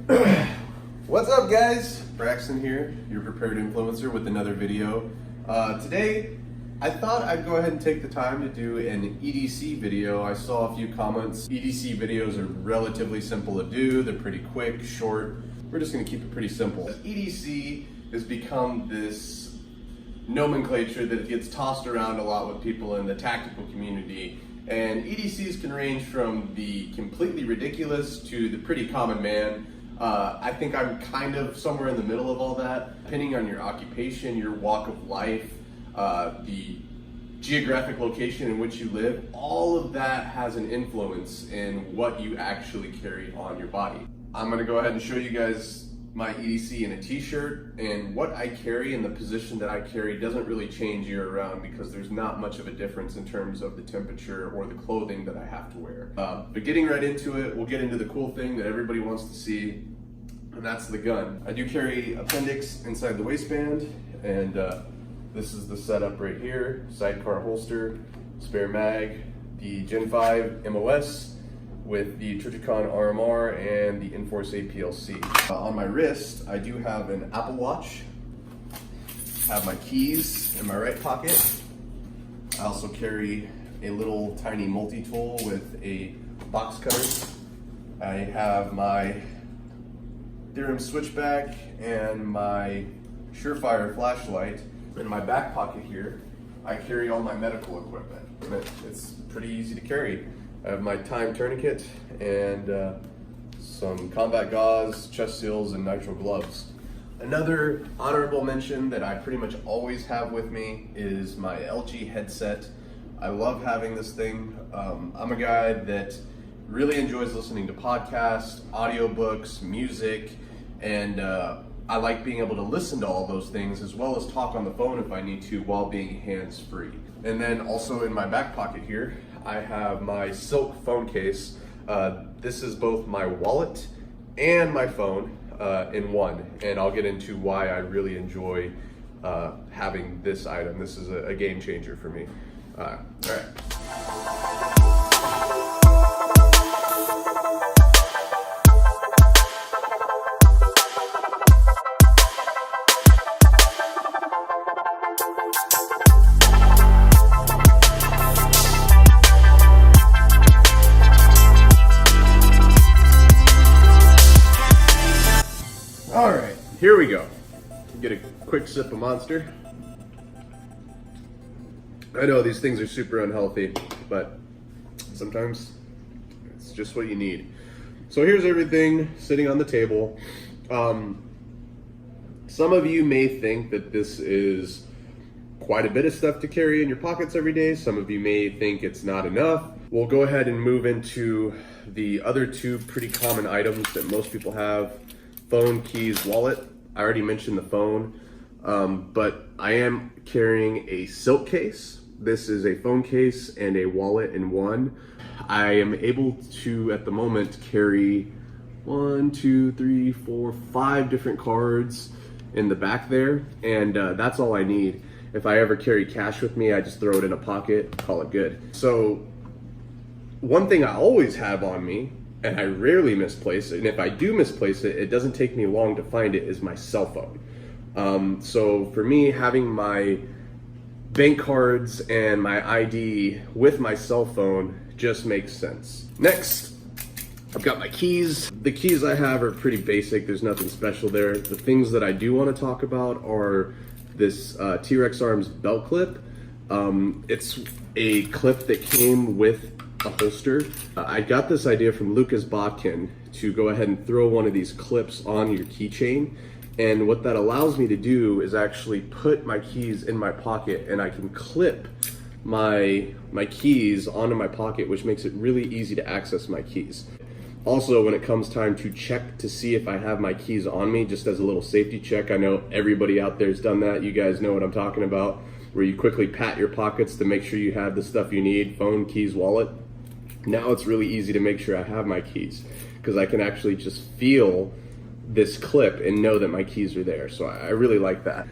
What's up, guys? Braxton here, your prepared influencer with another video. Today, I thought I'd go ahead and take the time to do an EDC video. I saw a few comments. EDC videos are relatively simple to do. They're pretty quick, short. We're just gonna keep it pretty simple. EDC has become this nomenclature that gets tossed around a lot with people in the tactical community. And EDCs can range from the completely ridiculous to the pretty common man. I think I'm kind of somewhere in the middle of all that. Depending on your occupation, your walk of life, the geographic location in which you live, all of that has an influence in what you actually carry on your body. I'm gonna go ahead and show you guys my EDC in a t-shirt, and what I carry and the position that I carry doesn't really change year round because there's not much of a difference in terms of the temperature or the clothing that I have to wear. But getting right into it, we'll get into the cool thing that everybody wants to see, and that's the gun. I do carry appendix inside the waistband, and this is the setup right here. Sidecar holster, spare mag, the Gen 5 MOS, with the Trijicon RMR and the Enforce APLC. On my wrist, I do have an Apple Watch, have my keys in my right pocket. I also carry a little tiny multi-tool with a box cutter. I have my Theorem switchback and my Surefire flashlight. In my back pocket here, I carry all my medical equipment. It's pretty easy to carry. I have my time tourniquet and some combat gauze, chest seals, and nitrile gloves. Another honorable mention that I pretty much always have with me is my LG headset. I love having this thing. I'm a guy that really enjoys listening to podcasts, audiobooks, music, and I like being able to listen to all those things as well as talk on the phone if I need to while being hands-free. And then also in my back pocket here, I have my silk phone case. This is both my wallet and my phone in one, and I'll get into why I really enjoy having this item. This is a game changer for me. All right. All right, here we go. Get a quick sip of Monster. I know these things are super unhealthy, but sometimes it's just what you need. So here's everything sitting on the table. Some of you may think that this is quite a bit of stuff to carry in your pockets every day. Some of you may think it's not enough. We'll go ahead and move into the other two pretty common items that most people have. Phone, keys, wallet. I already mentioned the phone, but I am carrying a silk case. This is a phone case and a wallet in one. I am able to, at the moment, carry 1, 2, 3, 4, 5 different cards in the back there, and that's all I need. If I ever carry cash with me, I just throw it in a pocket, call it good. So one thing I always have on me, and I rarely misplace it, and if I do misplace it, it doesn't take me long to find it, is my cell phone. So for me, having my bank cards and my ID with my cell phone just makes sense. Next, I've got my keys. The keys I have are pretty basic, there's nothing special there. The things that I do want to talk about are this T-Rex Arms belt clip. It's a clip that came with a holster. I got this idea from Lucas Botkin to go ahead and throw one of these clips on your keychain, and what that allows me to do is actually put my keys in my pocket, and I can clip my keys onto my pocket, which makes it really easy to access my keys. Also, when it comes time to check to see if I have my keys on me, just as a little safety check, I know everybody out there's done that, you guys know what I'm talking about, where you quickly pat your pockets to make sure you have the stuff you need, phone, keys, wallet. Now it's really easy to make sure I have my keys because I can actually just feel this clip and know that my keys are there. So I really like that.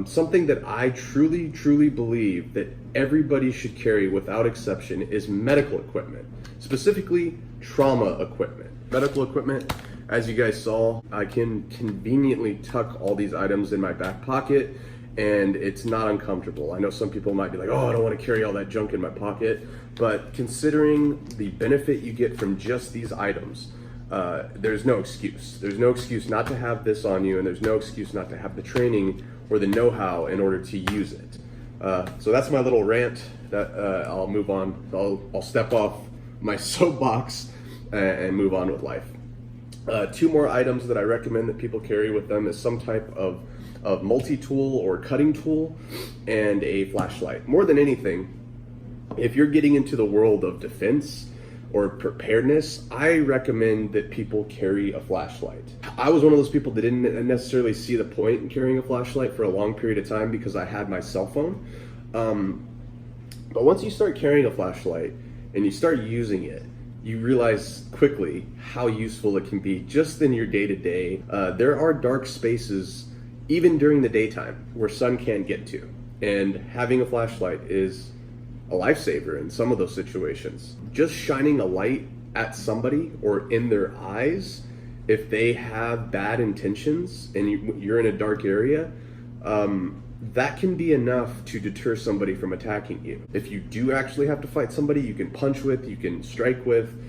Something that I truly believe that everybody should carry without exception is medical equipment, specifically trauma equipment. Medical equipment As you guys saw, I can conveniently tuck all these items in my back pocket and it's not uncomfortable. I know some people might be like, oh, I don't want to carry all that junk in my pocket, but considering the benefit you get from just these items, there's no excuse. There's no excuse not to have this on you, and there's no excuse not to have the training or the know-how in order to use it. So that's my little rant. That I'll move on. I'll step off my soapbox and move on with life. 2 more items that I recommend that people carry with them is some type of multi-tool or cutting tool and a flashlight. More than anything, if you're getting into the world of defense or preparedness, I recommend that people carry a flashlight. I was one of those people that didn't necessarily see the point in carrying a flashlight for a long period of time because I had my cell phone. But once you start carrying a flashlight and you start using it, you realize quickly how useful it can be just in your day-to-day. There are dark spaces even during the daytime where sun can't get to, and having a flashlight is a lifesaver in some of those situations. Just shining a light at somebody or in their eyes, if they have bad intentions and you're in a dark area, that can be enough to deter somebody from attacking you. If you do actually have to fight somebody you can punch with, you can strike with,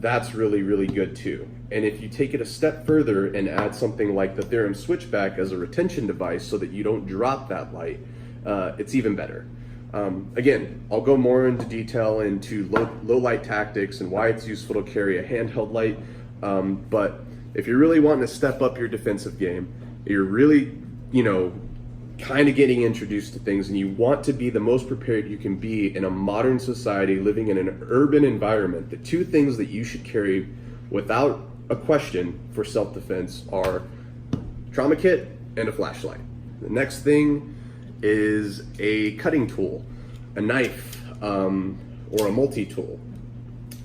that's really, really good too. And if you take it a step further and add something like the Theorem switchback as a retention device so that you don't drop that light, it's even better. Again, I'll go more into detail into low light tactics and why it's useful to carry a handheld light. But if you're really wanting to step up your defensive game, you're really, kind of getting introduced to things and you want to be the most prepared you can be in a modern society living in an urban environment, the 2 things that you should carry without a question for self-defense are trauma kit and a flashlight. The next thing is a cutting tool, a knife, or a multi-tool.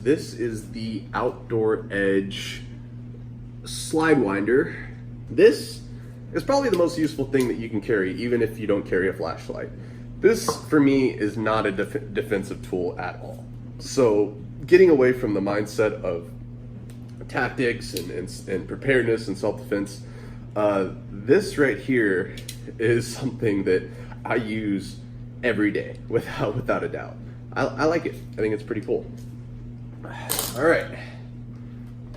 This is the Outdoor Edge slide winder. This is probably the most useful thing that you can carry, even if you don't carry a flashlight. This, for me, is not a defensive tool at all. So getting away from the mindset of tactics and preparedness and self-defense, this right here is something that I use every day without a doubt. I like it. I think it's pretty cool. All right,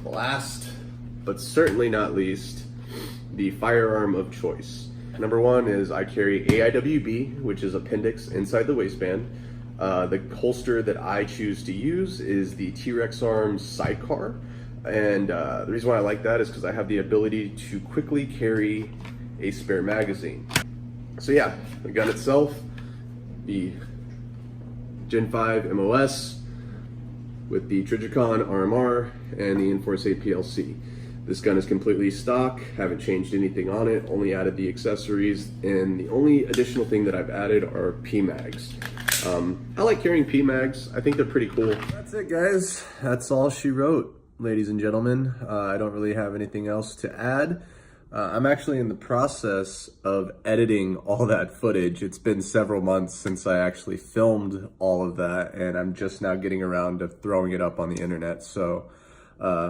last but certainly not least, the firearm of choice. Number 1 is I carry AIWB, which is appendix inside the waistband. The holster that I choose to use is the T-Rex Arms sidecar. And the reason why I like that is because I have the ability to quickly carry a spare magazine. So yeah, the gun itself, the Gen 5 MOS with the Trijicon RMR and the Enforce 8 PLC. This gun is completely stock, haven't changed anything on it, only added the accessories, and the only additional thing that I've added are PMags. I like carrying PMags, I think they're pretty cool. That's it guys, that's all she wrote, ladies and gentlemen. I don't really have anything else to add. I'm actually in the process of editing all that footage. It's been several months since I actually filmed all of that, and I'm just now getting around to throwing it up on the internet. So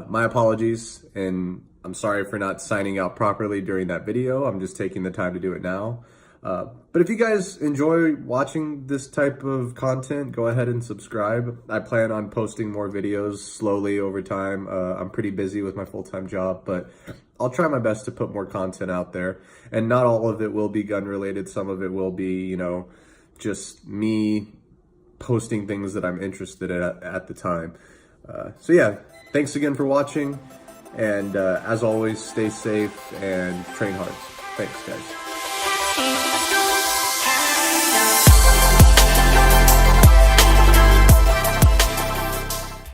my apologies, and I'm sorry for not signing out properly during that video. I'm just taking the time to do it now. But if you guys enjoy watching this type of content, go ahead and subscribe. I plan on posting more videos slowly over time. I'm pretty busy with my full-time job, but I'll try my best to put more content out there. And not all of it will be gun related. Some of it will be, just me posting things that I'm interested in at the time. So yeah, thanks again for watching. And as always, stay safe and train hard. Thanks, guys.